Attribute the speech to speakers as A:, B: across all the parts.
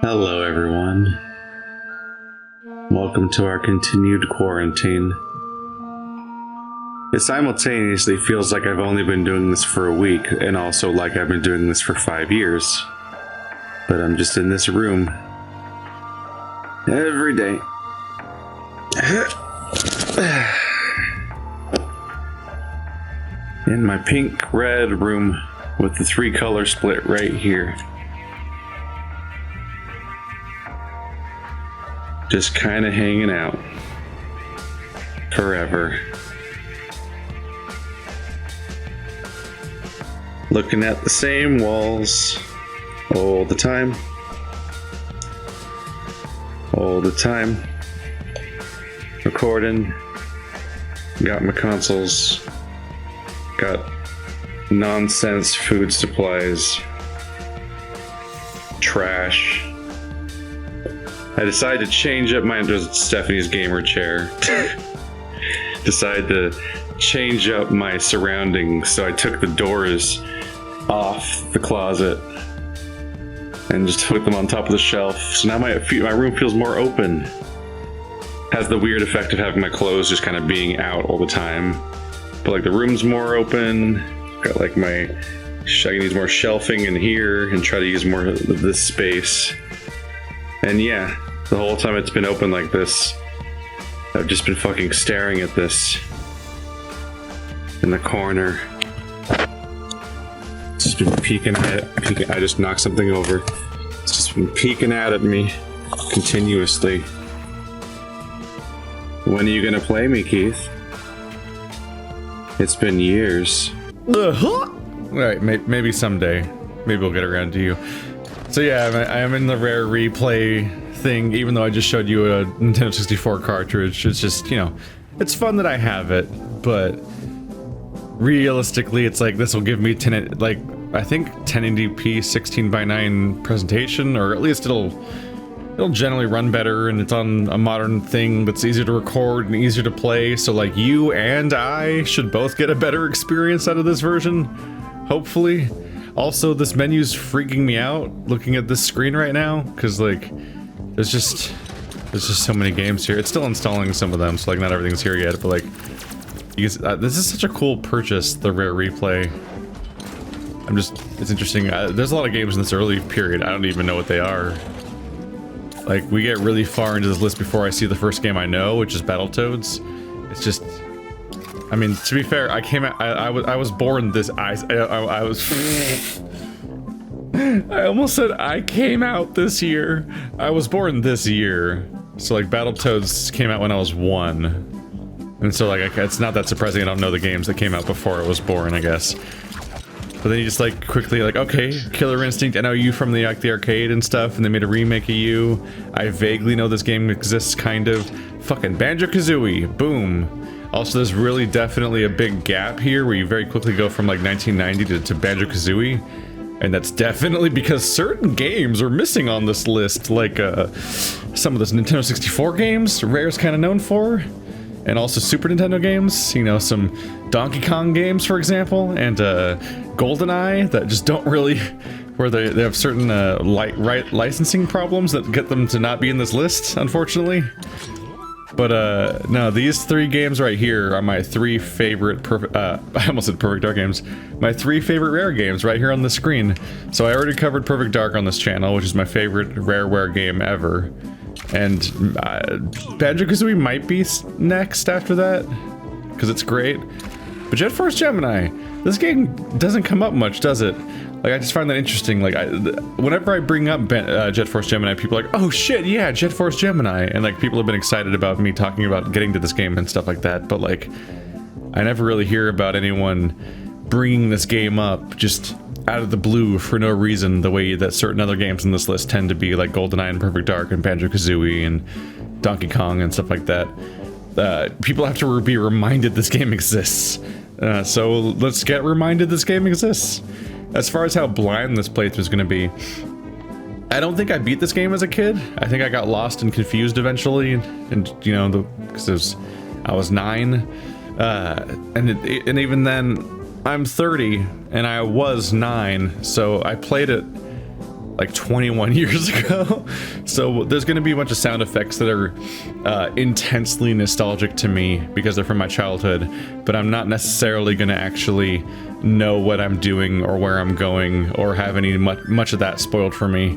A: Hello everyone. Welcome to our continued quarantine. It simultaneously feels like I've only been doing this for a week, and also like I've been doing this for 5 years. But I'm just in this room every day. In my pink-red room with the 3-color split right here. Just kind of hanging out forever. Looking at the same walls all the time. All the time. Recording. Got my consoles. Got nonsense food supplies. Trash. I decided to change up my Stephanie's gamer chair. Decided to change up my surroundings, so I took the doors off the closet and just put them on top of the shelf. So now my room feels more open. Has the weird effect of having my clothes just kind of being out all the time. But like the room's more open. Got like I can use more shelving in here and try to use more of this space. And yeah, the whole time it's been open like this, I've just been fucking staring at this in the corner. It's just been peeking at it. I just knocked something over. It's just been peeking out at me continuously. When are you gonna play me, Keith? It's been years.
B: Alright, maybe someday. Maybe we'll get around to you. So yeah, I am in the rare replay thing, even though I just showed you a Nintendo 64 cartridge. It's just, you know, it's fun that I have it, but realistically, it's like this will give me I think 1080p 16:9 presentation, or at least it'll generally run better, and it's on a modern thing that's easier to record and easier to play. So like you and I should both get a better experience out of this version, hopefully. Also, this menu's freaking me out looking at this screen right now, because like there's just so many games here. It's still installing some of them, so like not everything's here yet, but like this is such a cool purchase, the rare replay. It's interesting. There's a lot of games in this early period I don't even know what they are. Like, we get really far into this list before I see the first game I know, which is Battletoads. It's just, I mean, to be fair, I was born this, I was, I almost said I came out this year. I was born this year. So like Battletoads came out when I was 1. And so like, it's not that surprising I don't know the games that came out before I was born, I guess. But then you just like quickly like, okay, Killer Instinct, I know you from the arcade and stuff, and they made a remake of you. I vaguely know this game exists, kind of. Fucking Banjo-Kazooie, boom. Also, there's really definitely a big gap here where you very quickly go from like 1990 to Banjo-Kazooie. And that's definitely because certain games are missing on this list, like some of those Nintendo 64 games, Rare's kind of known for. And also Super Nintendo games, you know, some Donkey Kong games, for example, and GoldenEye that just don't really, where they have certain licensing problems that get them to not be in this list, unfortunately. But no, these 3 games right here are my 3 favorite, I almost said Perfect Dark games, my 3 favorite Rare games right here on the screen. So I already covered Perfect Dark on this channel, which is my favorite Rareware game ever. And Banjo-Kazooie might be next after that, because it's great. But Force Gemini, this game doesn't come up much, does it? Like, I just find that interesting. Like, whenever I bring up Force Gemini, people are like, oh shit, yeah, Force Gemini. And like, people have been excited about me talking about getting to this game and stuff like that. But like, I never really hear about anyone bringing this game up just out of the blue for no reason, the way that certain other games in this list tend to be, like GoldenEye and Perfect Dark and Banjo-Kazooie and Donkey Kong and stuff like that. People have to be reminded this game exists. So let's get reminded this game exists. As far as how blind this playthrough is going to be, I don't think I beat this game as a kid. I think I got lost and confused eventually, and you know, because I was 9, and even then, I'm 30, and I was 9, so I played it like 21 years ago. So there's going to be a bunch of sound effects that are intensely nostalgic to me because they're from my childhood, but I'm not necessarily going to actually know what I'm doing or where I'm going or have any much of that spoiled for me.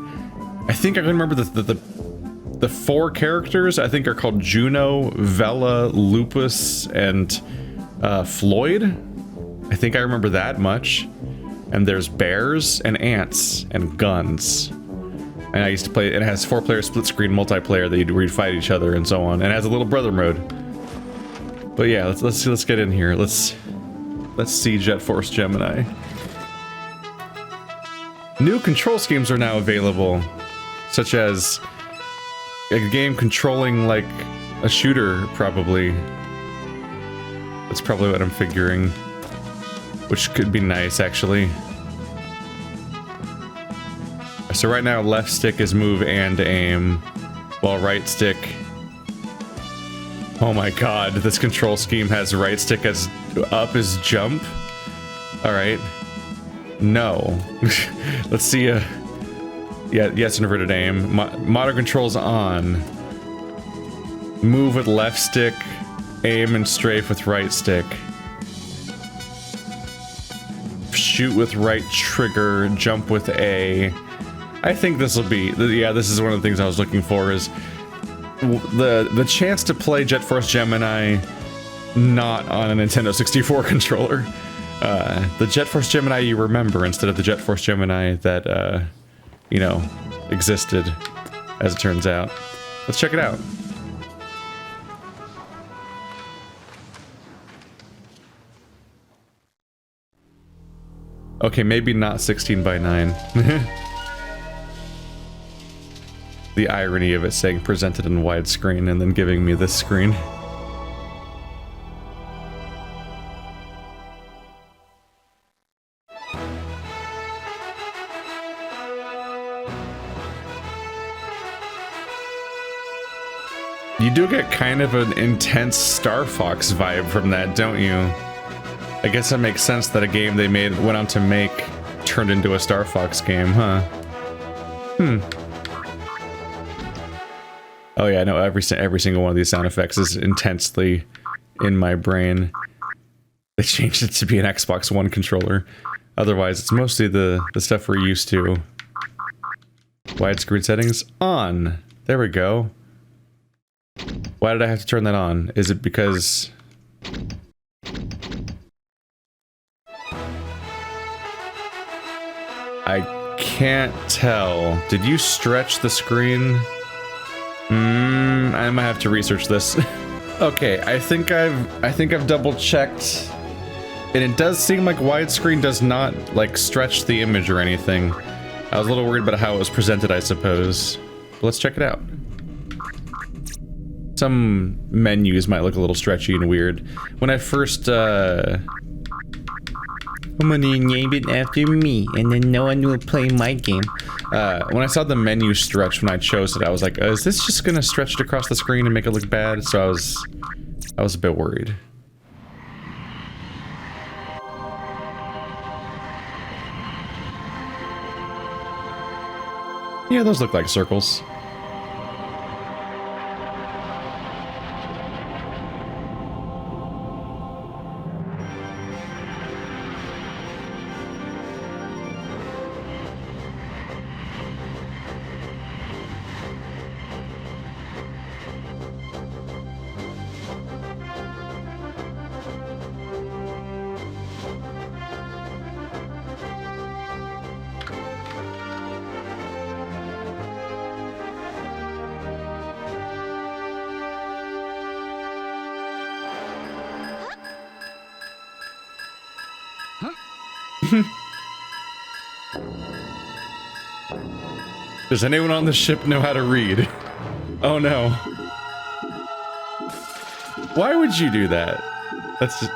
B: I think I can remember the 4 characters I think are called Juno, Vela, Lupus, and Floyd. I think I remember that much. And there's bears and ants and guns. And I used to play, it has 4-player split screen multiplayer that you'd fight each other and so on. And it has a little brother mode. But yeah, let's get in here. Let's see Jet Force Gemini. New control schemes are now available, such as a game controlling like a shooter, probably. That's probably what I'm figuring. Which could be nice, actually. So right now, left stick is move and aim, while right stick... Oh my god, this control scheme has right stick as up as jump? Alright. No. Let's see a... Yeah, yes, inverted aim. Modern controls on. Move with left stick, aim and strafe with right stick. Shoot with right trigger, jump with A. I think this will be, yeah, this is one of the things I was looking for, is the chance to play Jet Force Gemini not on a Nintendo 64 controller. The Jet Force Gemini you remember instead of the Jet Force Gemini that, you know, existed, as it turns out. Let's check it out. Okay, maybe not 16 by 9. The irony of it saying presented in widescreen and then giving me this screen. You do get kind of an intense Star Fox vibe from that, don't you? I guess that makes sense that a game they went on to make turned into a Star Fox game, huh? Oh yeah, no, every single one of these sound effects is intensely in my brain. They changed it to be an Xbox One controller. Otherwise, it's mostly the stuff we're used to. Widescreen settings on. There we go. Why did I have to turn that on? Is it because... I can't tell. Did you stretch the screen? I might have to research this. Okay, I think I've double checked, and it does seem like widescreen does not like stretch the image or anything. I was a little worried about how it was presented, I suppose. But let's check it out. Some menus might look a little stretchy and weird. When I first I'm gonna name it after me, and then no one will play my game. When I saw the menu stretch when I chose it, I was like, is this just gonna stretch it across the screen and make it look bad? So I was a bit worried. Yeah, those look like circles. Does anyone on the ship know how to read? Oh no. Why would you do that? That's just...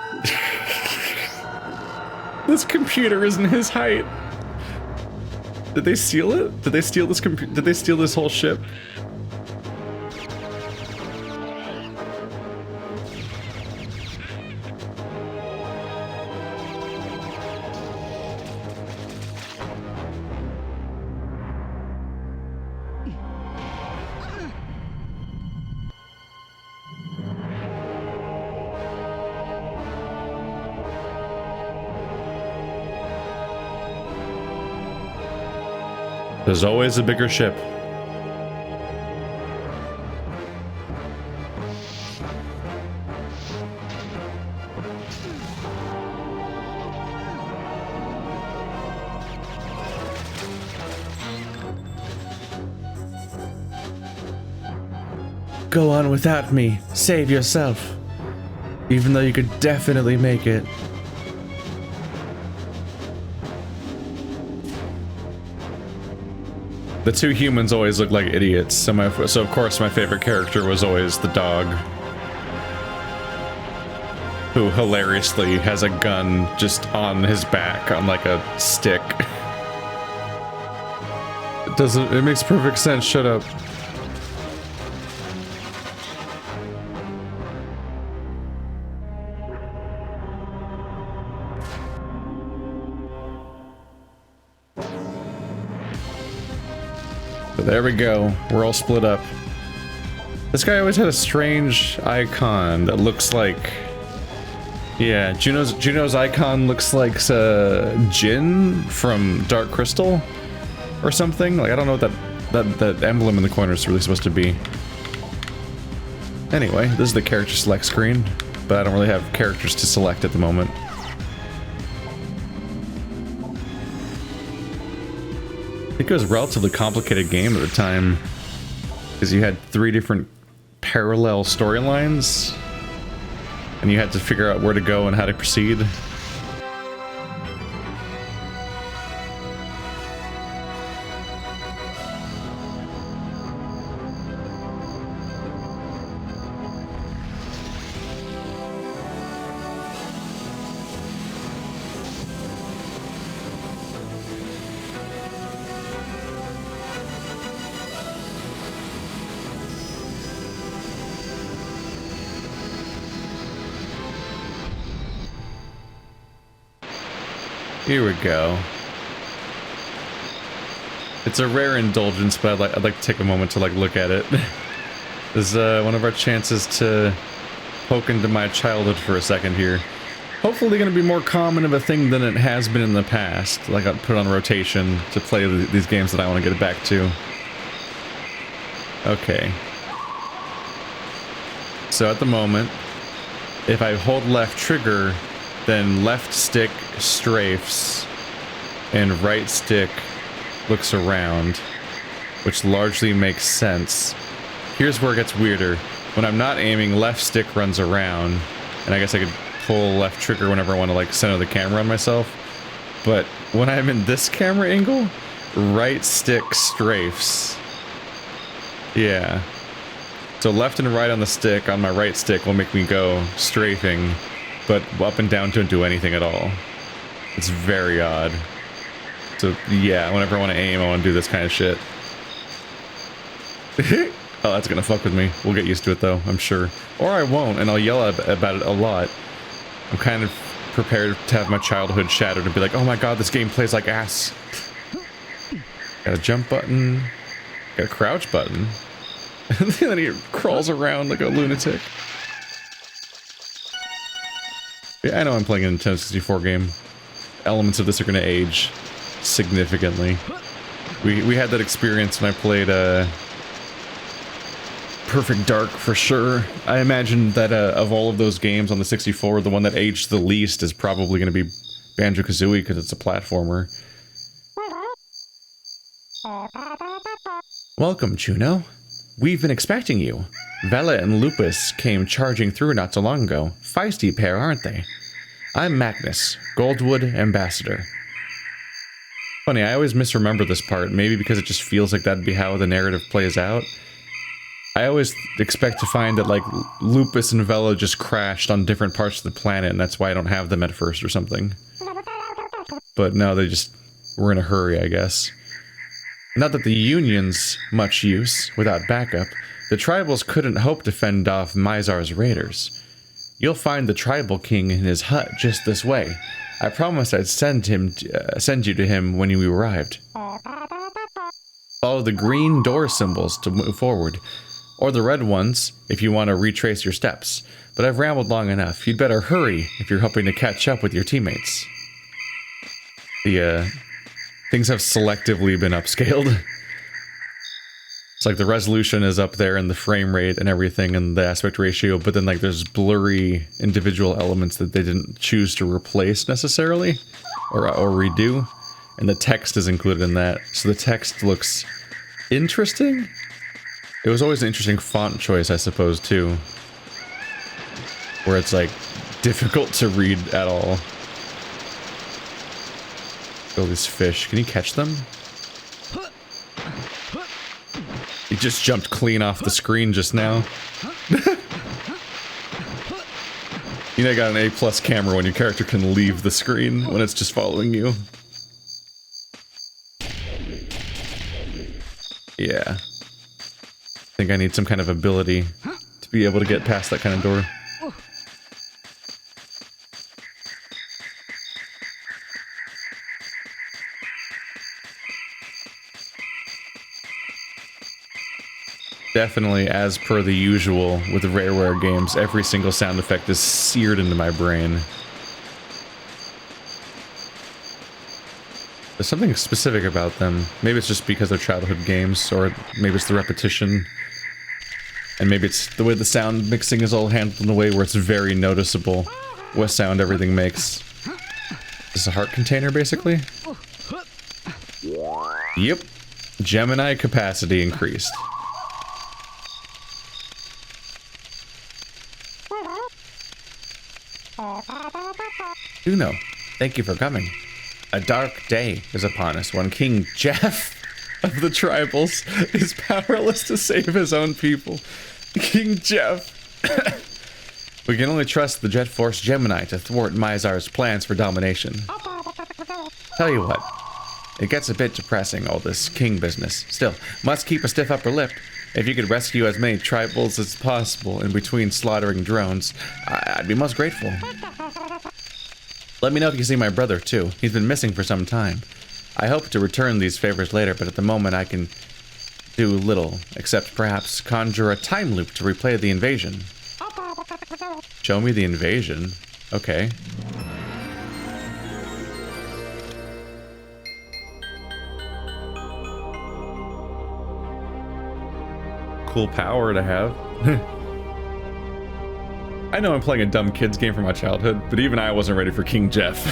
B: This computer isn't his height. Did they steal it? Did they steal this did they steal this whole ship? There's always a bigger ship. Go on without me. Save yourself. Even though you could definitely make it. The two humans always look like idiots, so of course my favorite character was always the dog. Who hilariously has a gun just on his back on like a stick. It makes perfect sense, shut up. There we go. We're all split up. This guy always had a strange icon that looks like... Yeah, Juno's icon looks like Jin from Dark Crystal or something. Like, I don't know what that emblem in the corner is really supposed to be. Anyway, this is the character select screen, but I don't really have characters to select at the moment. I think it was a relatively complicated game at the time, because you had 3 different parallel storylines, and you had to figure out where to go and how to proceed. Here we go. It's a rare indulgence, but I'd like to take a moment to look at it. This is one of our chances to poke into my childhood for a second here. Hopefully going to be more common of a thing than it has been in the past. Like, I'll put on rotation to play these games that I want to get back to. Okay. So at the moment, if I hold left trigger, then left stick strafes and right stick looks around, which largely makes sense. Here's where it gets weirder. When I'm not aiming, left stick runs around, and I guess I could pull left trigger whenever I want to like center the camera on myself. But when I'm in this camera angle, right stick strafes. Yeah. So left and right on the stick on my right stick will make me go strafing, but up and down don't do anything at all. It's very odd. So yeah, whenever I want to aim, I want to do this kind of shit. Oh, that's gonna fuck with me. We'll get used to it though, I'm sure. Or I won't, and I'll yell about it a lot. I'm kind of prepared to have my childhood shattered and be like, oh my god, this game plays like ass. Got a jump button. Got a crouch button. And then he crawls around like a lunatic. Yeah, I know I'm playing a Nintendo 64 game. Elements of this are going to age significantly. We had that experience when I played Perfect Dark for sure. I imagine that of all of those games on the 64, the one that aged the least is probably going to be Banjo-Kazooie because it's a platformer. Welcome, Juno. We've been expecting you. Vela and Lupus came charging through not so long ago. Feisty pair, aren't they? I'm Magnus, Goldwood Ambassador. Funny, I always misremember this part, maybe because it just feels like that'd be how the narrative plays out. I always expect to find that, like, Lupus and Vela just crashed on different parts of the planet, and that's why I don't have them at first or something. But no, they just were in a hurry, I guess. Not that the Union's much use without backup. The tribals couldn't hope to fend off Mizar's raiders. You'll find the tribal king in his hut just this way. I promised I'd send you to him when you arrived. Follow the green door symbols to move forward, or the red ones if you want to retrace your steps. But I've rambled long enough. You'd better hurry if you're hoping to catch up with your teammates. The things have selectively been upscaled. It's like the resolution is up there and the frame rate and everything and the aspect ratio, but then like there's blurry individual elements that they didn't choose to replace necessarily or redo, and the text is included in that. So the text looks interesting. It was always an interesting font choice, I suppose, too, where it's like difficult to read at all. All these fish. Can you catch them? He just jumped clean off the screen just now. You know, you got an A+ camera when your character can leave the screen when it's just following you. Yeah. I think I need some kind of ability to be able to get past that kind of door. Definitely, as per the usual with the Rareware games, every single sound effect is seared into my brain. There's something specific about them. Maybe it's just because they're childhood games, or maybe it's the repetition. And maybe it's the way the sound mixing is all handled in a way where it's very noticeable what sound everything makes. This is a heart container, basically? Yep. Gemini capacity increased. Uno, thank you for coming. A dark day is upon us when King Jeff of the Tribals is powerless to save his own people. King Jeff. We can only trust the Jet Force Gemini to thwart Mizar's plans for domination. Tell you what, it gets a bit depressing, all this king business. Still, must keep a stiff upper lip. If you could rescue as many tribals as possible in between slaughtering drones, I'd be most grateful. Let me know if you see my brother, too. He's been missing for some time. I hope to return these favors later, but at the moment I can do little, except perhaps conjure a time loop to replay the invasion. Show me the invasion? Okay. Cool power to have. I know I'm playing a dumb kids game from my childhood, but even I wasn't ready for King Jeff.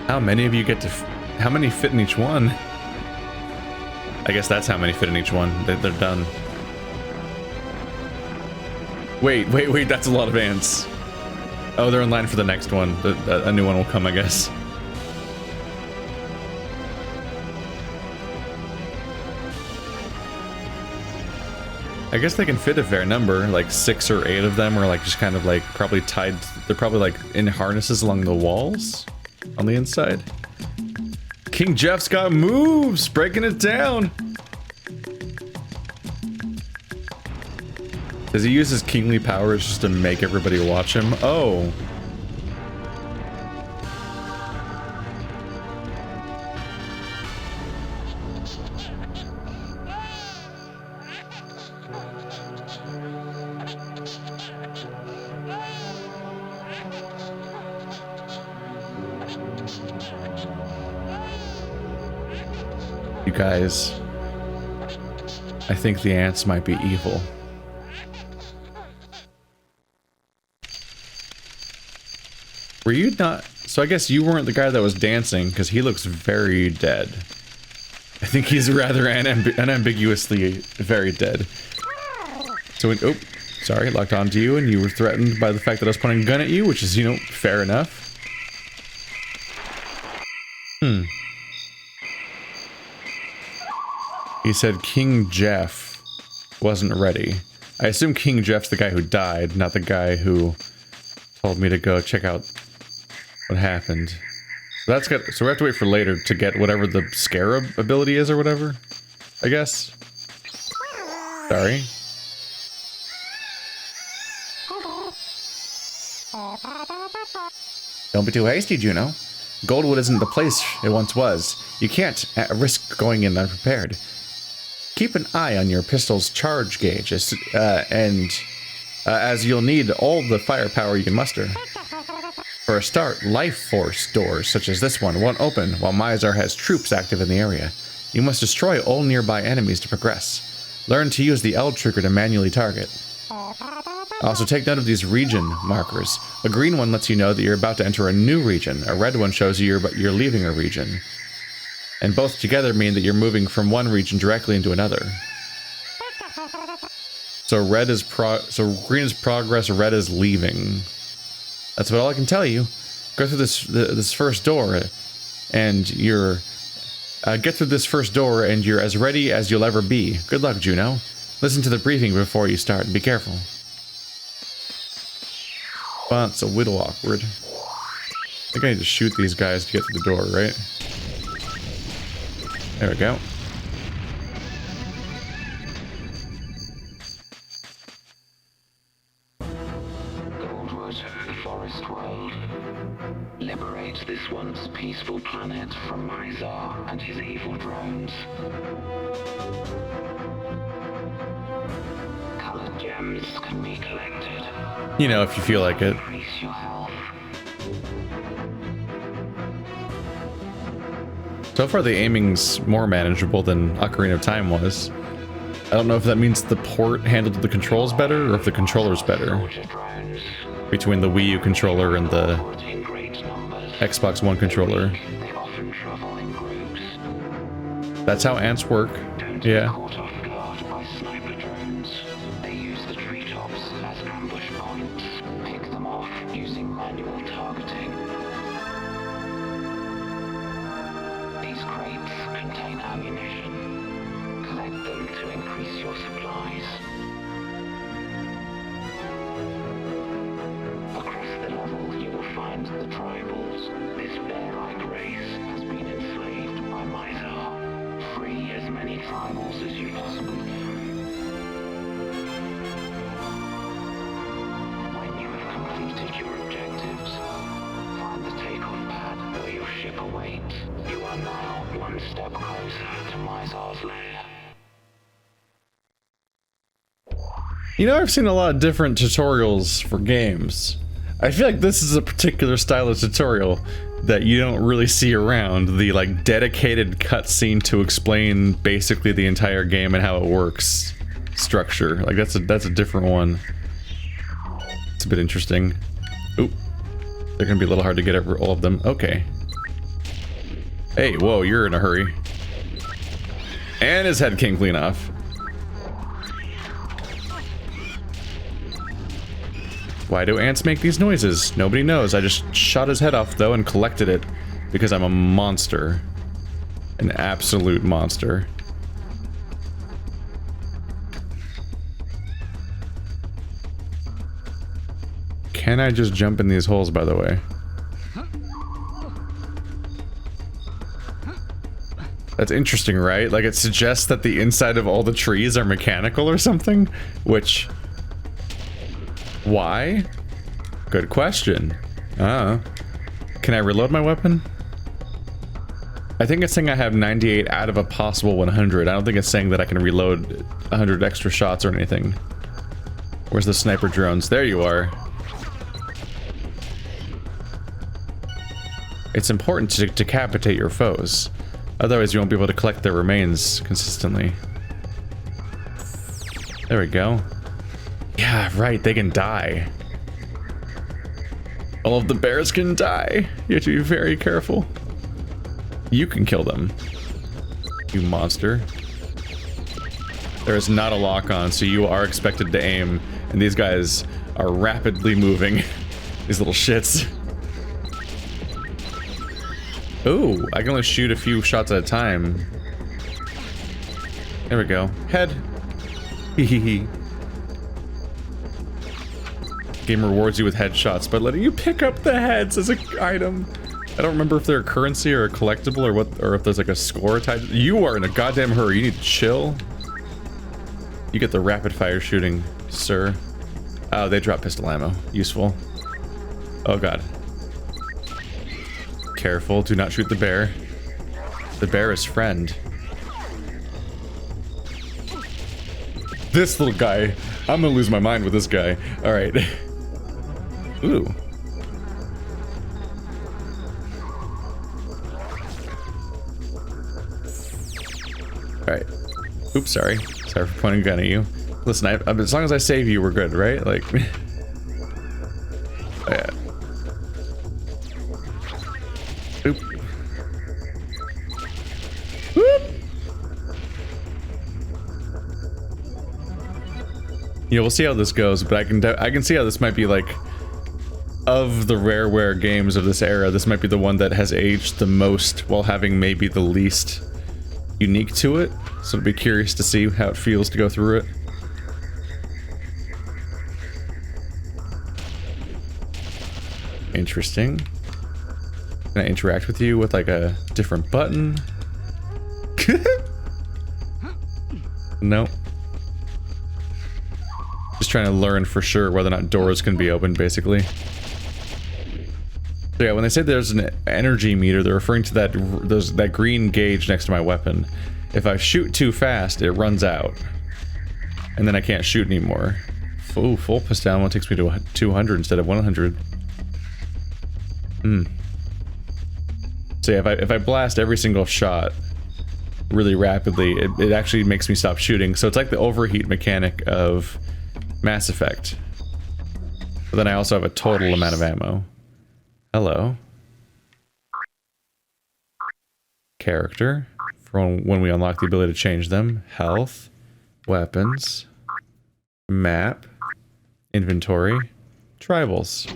B: How many of you get to... how many fit in each one? I guess that's how many fit in each one. They're done. Wait, that's a lot of ants. Oh, they're in line for the next one. A new one will come, I guess. I guess they can fit a fair number, like 6 or 8 of them are like just kind of like probably tied, they're probably like in harnesses along the walls on the inside. King Jeff's got moves, breaking it down. Does he use his kingly powers just to make everybody watch him? Oh. You guys, I think the ants might be evil. Were you not? So I guess you weren't the guy that was dancing, because he looks very dead. I think he's rather unambiguously very dead. So, oh, sorry, locked onto you, and you were threatened by the fact that I was pointing a gun at you, which is, you know, fair enough. He said King Jeff wasn't ready. I assume King Jeff's the guy who died, not the guy who told me to go check out what happened. So that's good. So we have to wait for later to get whatever the scarab ability is or whatever, I guess. Sorry. Don't be too hasty, Juno. Goldwood isn't the place it once was. You can't risk going in unprepared. Keep an eye on your pistol's charge gauge, as you'll need all the firepower you can muster. For a start, life force doors such as this one won't open while Mizar has troops active in the area. You must destroy all nearby enemies to progress. Learn to use the L trigger to manually target. Also take note of these region markers. A green one lets you know that you're about to enter a new region. A red one shows you you're leaving a region. And both together mean that you're moving from one region directly into another. So green is progress, red is leaving. That's about all I can tell you. Go through this first door, and you're get through this first door, and you're as ready as you'll ever be. Good luck, Juno. Listen to the briefing before you start, and be careful. Well, it's a little awkward. I think I need to shoot these guys to get to the door, right? There we go.
C: Goldwood, the forest world. Liberate this once peaceful planet from Mizar and his evil drones. Colored gems can be collected.
B: You know, if you feel like it.
C: Increase your health.
B: So far, the aiming's more manageable than Ocarina of Time was. I don't know if that means the port handled the controls better, or if the controller's better. Between the Wii U controller and the Xbox One controller.
C: They often travel in groups.
B: That's how ants work. Yeah.
C: Caught off guard by sniper drones. They use the treetops as ambush points. Pick them off using manual targeting. These crates contain ammunition. Collect them to increase your supplies. Across the level, you will find the tribals. This bear-like race has been enslaved by Mizar. Free as many tribals as you possibly can. When you have completed your objectives, find the takeoff pad where your ship awaits. You are now one step closer to Mizar's lair.
B: You know, I've seen a lot of different tutorials for games. I feel like this is a particular style of tutorial that you don't really see around. The, like, dedicated cutscene to explain basically the entire game and how it works structure. Like, that's a different one. It's a bit interesting. Oop. They're gonna be a little hard to get over all of them. Okay. Hey, whoa, you're in a hurry. And his head came clean off. Why do ants make these noises? Nobody knows. I just shot his head off, though, and collected it because I'm a monster. An absolute monster. Can I just jump in these holes, by the way? That's interesting, right? Like, it suggests that the inside of all the trees are mechanical or something? Which... why? Good question. Can I reload my weapon? I think it's saying I have 98 out of a possible 100. I don't think it's saying that I can reload 100 extra shots or anything. Where's the sniper drones? There you are. It's important to decapitate your foes. Otherwise you won't be able to collect their remains consistently. There we go. Yeah, right, they can die. All of the bears can die. You have to be very careful. You can kill them, you monster. There is not a lock on, so you are expected to aim, and these guys are rapidly moving. These little shits. Ooh, I can only shoot a few shots at a time. There we go. Head. Hehehe. Game rewards you with headshots by letting you pick up the heads as an item. I don't remember if they're a currency or a collectible or what, or if there's like a score tied. You are in a goddamn hurry. You need to chill. You get the rapid fire shooting, sir. Oh, they drop pistol ammo. Useful. Oh god. Careful, do not shoot the bear. The bear is friend. This little guy. I'm gonna lose my mind with this guy. Alright. Ooh. Alright. Oops, sorry. Sorry for pointing a gun at you. Listen, as long as I save you, we're good, right? Like... oh, yeah. Oop. Whoop. Yeah, we'll see how this goes, but I can see how this might be like, of the rareware games of this era, this might be the one that has aged the most while having maybe the least unique to it. So I'd be curious to see how it feels to go through it. Interesting. Can I interact with you with like a different button? No. Just trying to learn for sure whether or not doors can be opened, basically. So yeah, when they say there's an energy meter, they're referring to that green gauge next to my weapon. If I shoot too fast, it runs out. And then I can't shoot anymore. Ooh, full pistol ammo takes me to 200 instead of 100. So yeah, if I blast every single shot really rapidly, it actually makes me stop shooting. So it's like the overheat mechanic of Mass Effect. But then I also have a total amount of ammo. Hello. Character. For when we unlock the ability to change them. Health. Weapons. Map. Inventory. Tribals.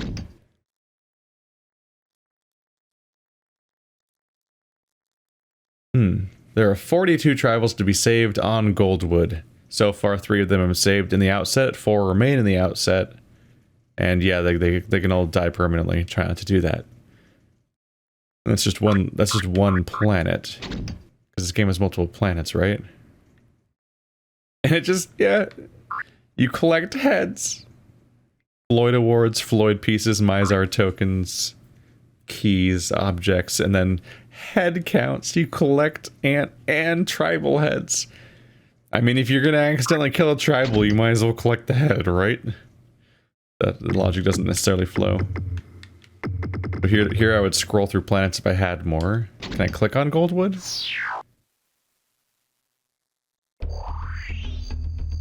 B: There are 42 tribals to be saved on Goldwood. So far, 3 of them have saved in the outset, 4 remain in the outset. And yeah, they can all die permanently. Try not to do that. And that's just one planet. Because this game has multiple planets, right? And it just, yeah. You collect heads. Floyd awards, Floyd pieces, Mizar tokens, keys, objects, and then head counts. You collect ant and tribal heads. I mean, if you're gonna accidentally kill a tribal, you might as well collect the head, right? The logic doesn't necessarily flow. But here I would scroll through planets if I had more. Can I click on Goldwood?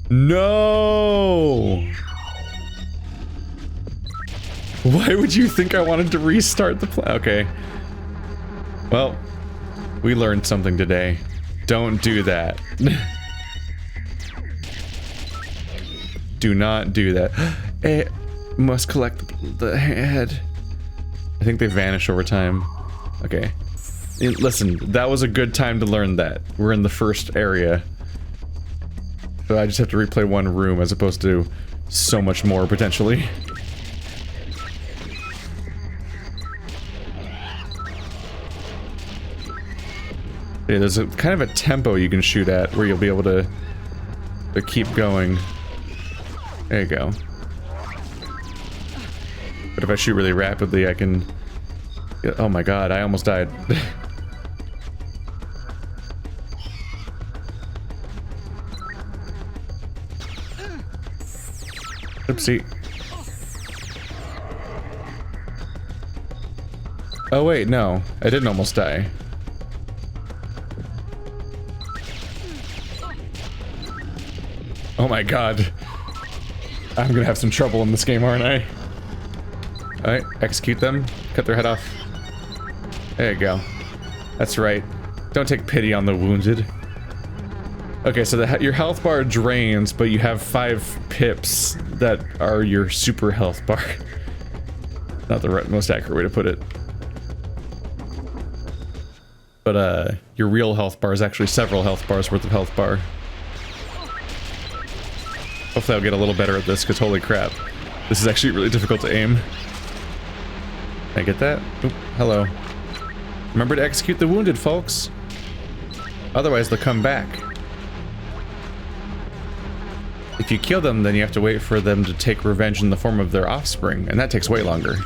B: No! Why would you think I wanted to restart the Okay. Well, we learned something today. Don't do that. Do not do that. It must collect the head. I think they vanish over time. Okay. Listen, that was a good time to learn that. We're in the first area. So I just have to replay one room as opposed to so much more, potentially. Yeah, there's a kind of a tempo you can shoot at where you'll be able to keep going. There you go. But if I shoot really rapidly, I can... Oh my god, I almost died. Oopsie. Oh wait, no. I didn't almost die. Oh my god. I'm gonna have some trouble in this game, aren't I? Alright, execute them. Cut their head off. There you go. That's right. Don't take pity on the wounded. Okay, so your health bar drains, but you have 5 pips that are your super health bar. Not the most accurate way to put it. But, your real health bar is actually several health bars worth of health bar. Hopefully I'll get a little better at this, because holy crap. This is actually really difficult to aim. Can I get that? Oop, hello. Remember to execute the wounded, folks. Otherwise they'll come back. If you kill them, then you have to wait for them to take revenge in the form of their offspring, and that takes way longer.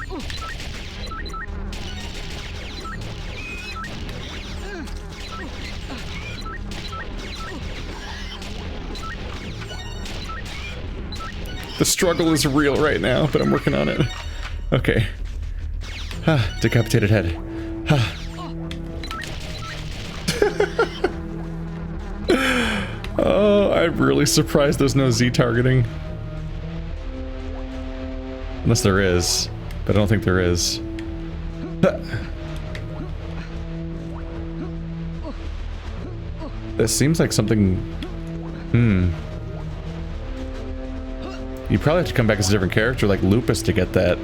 B: The struggle is real right now, but I'm working on it. Okay. Decapitated head. Oh, I'm really surprised there's no Z targeting. Unless there is, but I don't think there is. This seems like something... You probably have to come back as a different character, like Lupus, to get that.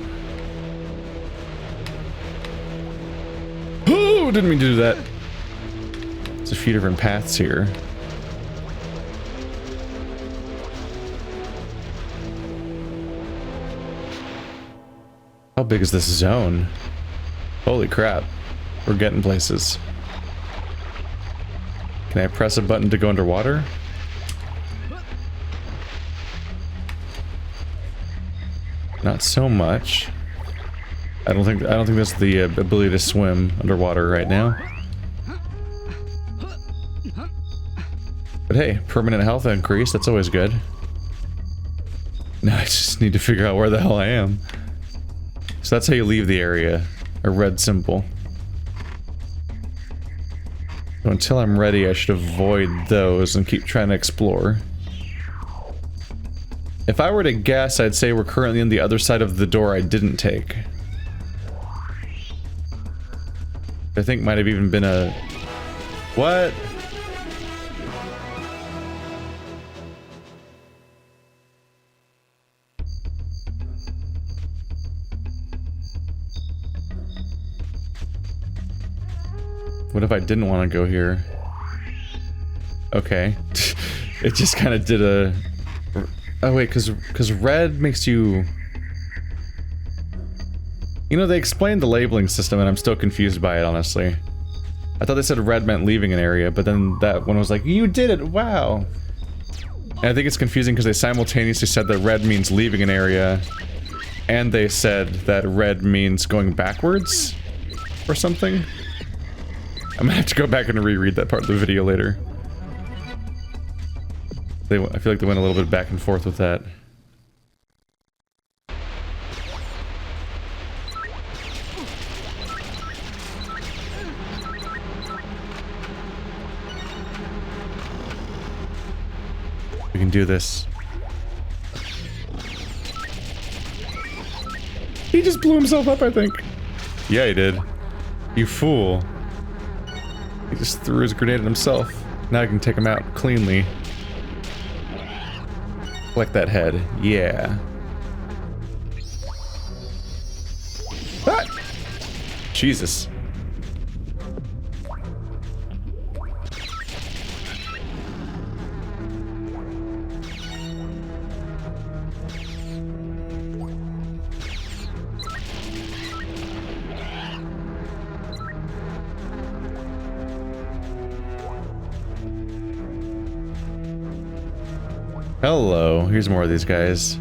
B: Oh, didn't mean to do that. There's a few different paths here. How big is this zone? Holy crap. We're getting places. Can I press a button to go underwater? Not so much. I don't think that's the ability to swim underwater right now. But hey, permanent health increase, that's always good. Now I just need to figure out where the hell I am. So that's how you leave the area. A red symbol. So until I'm ready, I should avoid those and keep trying to explore. If I were to guess, I'd say we're currently on the other side of the door I didn't take. I think might have even been a... What? What if I didn't want to go here? Okay. It just kind of did a... Oh wait, because red makes you... You know, they explained the labeling system and I'm still confused by it, honestly. I thought they said red meant leaving an area, but then that one was like, you did it, wow! And I think it's confusing because they simultaneously said that red means leaving an area, and they said that red means going backwards? Or something? I'm gonna have to go back and reread that part of the video later. I feel like they went a little bit back and forth with that. We can do this. He just blew himself up, I think. Yeah, he did. You fool. He just threw his grenade at himself. Now I can take him out cleanly. Collect that head. Yeah. Ah! Jesus. Hello, here's more of these guys.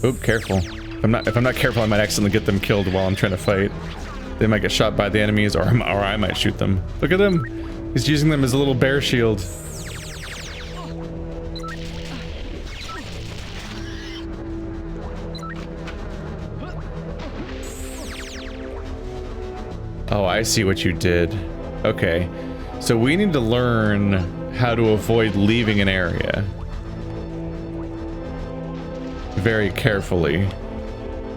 B: Oop, careful. If I'm not careful, I might accidentally get them killed while I'm trying to fight. They might get shot by the enemies, or I might shoot them. Look at him! He's using them as a little bear shield. Oh, I see what you did. Okay. So we need to learn how to avoid leaving an area. Very carefully,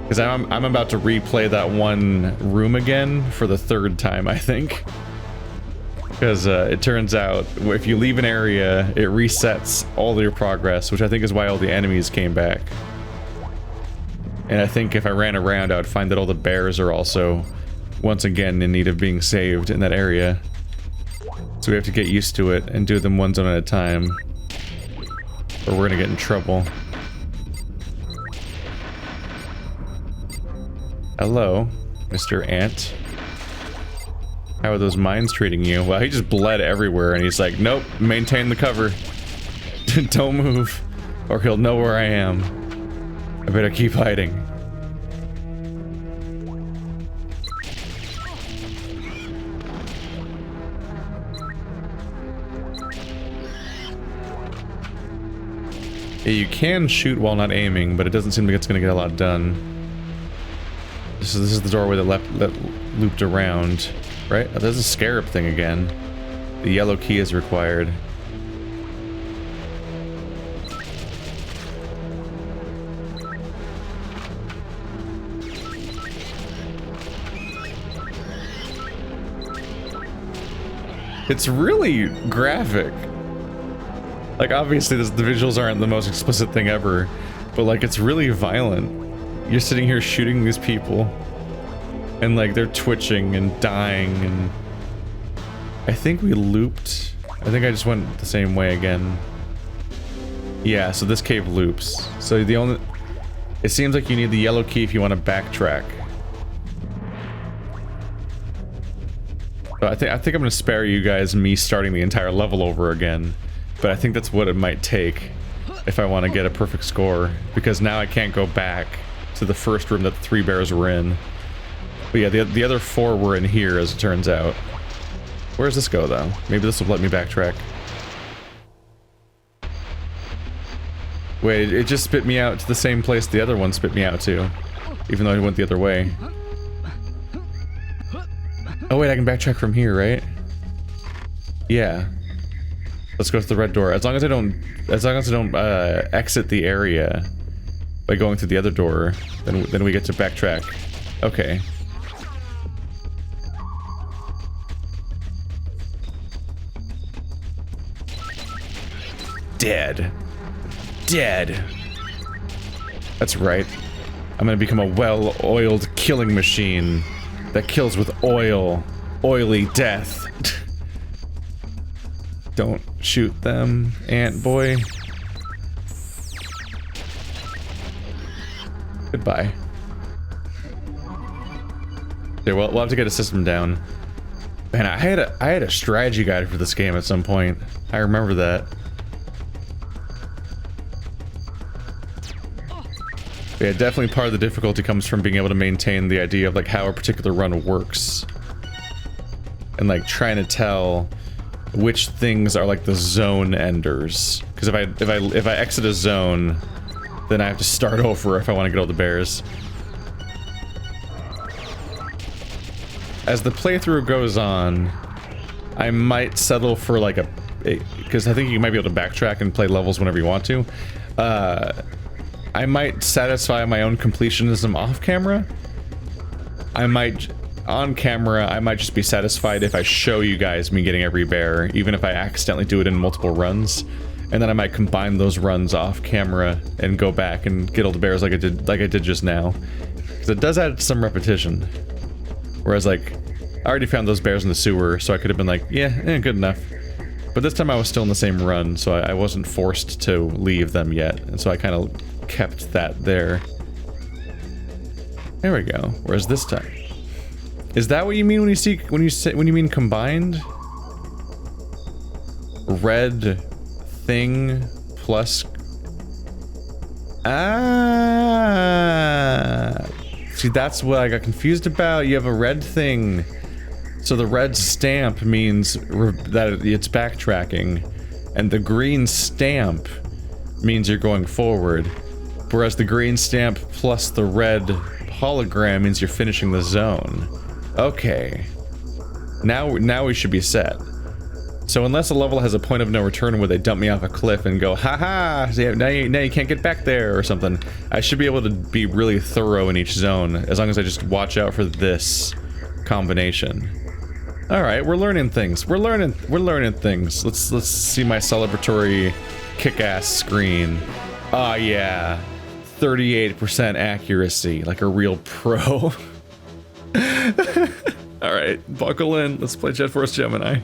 B: because I'm about to replay that one room again for the third time, I think, because it turns out if you leave an area, it resets all your progress, which I think is why all the enemies came back. And I think if I ran around, I would find that all the bears are also once again in need of being saved in that area. So we have to get used to it and do them one zone at a time, or we're gonna get in trouble. Hello, Mr. Ant. How are those mines treating you? Well, he just bled everywhere and he's like, nope, maintain the cover. Don't move, or he'll know where I am. I better keep hiding. Yeah, you can shoot while not aiming, but it doesn't seem like it's going to get a lot done. This is the doorway that looped around, right? Oh, there's a scarab thing again. The yellow key is required. It's really graphic. Like, obviously the visuals aren't the most explicit thing ever, but like, it's really violent. You're sitting here shooting these people, and like, they're twitching and dying, and I think we looped. I think I just went the same way again. Yeah, so this cave loops. So it seems like you need the yellow key if you want to backtrack. But I think I'm gonna spare you guys me starting the entire level over again. But I think that's what it might take if I want to get a perfect score, because now I can't go back to the first room that the 3 bears were in. But yeah, the other 4 were in here, as it turns out. Where does this go, though? Maybe this will let me backtrack. Wait, it just spit me out to the same place the other one spit me out to, even though I went the other way. Oh wait, I can backtrack from here, right? Yeah. Let's go to the red door. As long as I don't exit the area by going through the other door, then we get to backtrack. Okay. Dead. Dead. That's right. I'm gonna become a well-oiled killing machine that kills with oil. Oily death. Don't shoot them, ant boy. Goodbye. Okay, well, we'll have to get a system down. Man, I had a strategy guide for this game at some point. I remember that. Yeah, definitely part of the difficulty comes from being able to maintain the idea of like how a particular run works. And like trying to tell which things are like the zone enders. Because if I exit a zone, then I have to start over if I want to get all the bears. As the playthrough goes on, I might settle for like because I think you might be able to backtrack and play levels whenever you want to. I might satisfy my own completionism off camera. On camera, I might just be satisfied if I show you guys me getting every bear, even if I accidentally do it in multiple runs. And then I might combine those runs off camera and go back and get all the bears like I did just now. Because it does add some repetition. Whereas like, I already found those bears in the sewer, so I could have been like, yeah, good enough. But this time I was still in the same run, so I wasn't forced to leave them yet. And so I kind of kept that there. There we go. Whereas this time, is that what you mean when you mean combined? Red thing plus see, that's what I got confused about. You have a red thing, so the red stamp means that it's backtracking, and the green stamp means you're going forward, whereas the green stamp plus the red hologram means you're finishing the zone. Okay. Now we should be set. So unless a level has a point of no return where they dump me off a cliff and go, haha, now you can't get back there or something, I should be able to be really thorough in each zone, as long as I just watch out for this combination. Alright, we're learning things. We're learning things. Let's see my celebratory kick-ass screen. Oh yeah. 38% accuracy, like a real pro. Alright, buckle in. Let's play Force Gemini.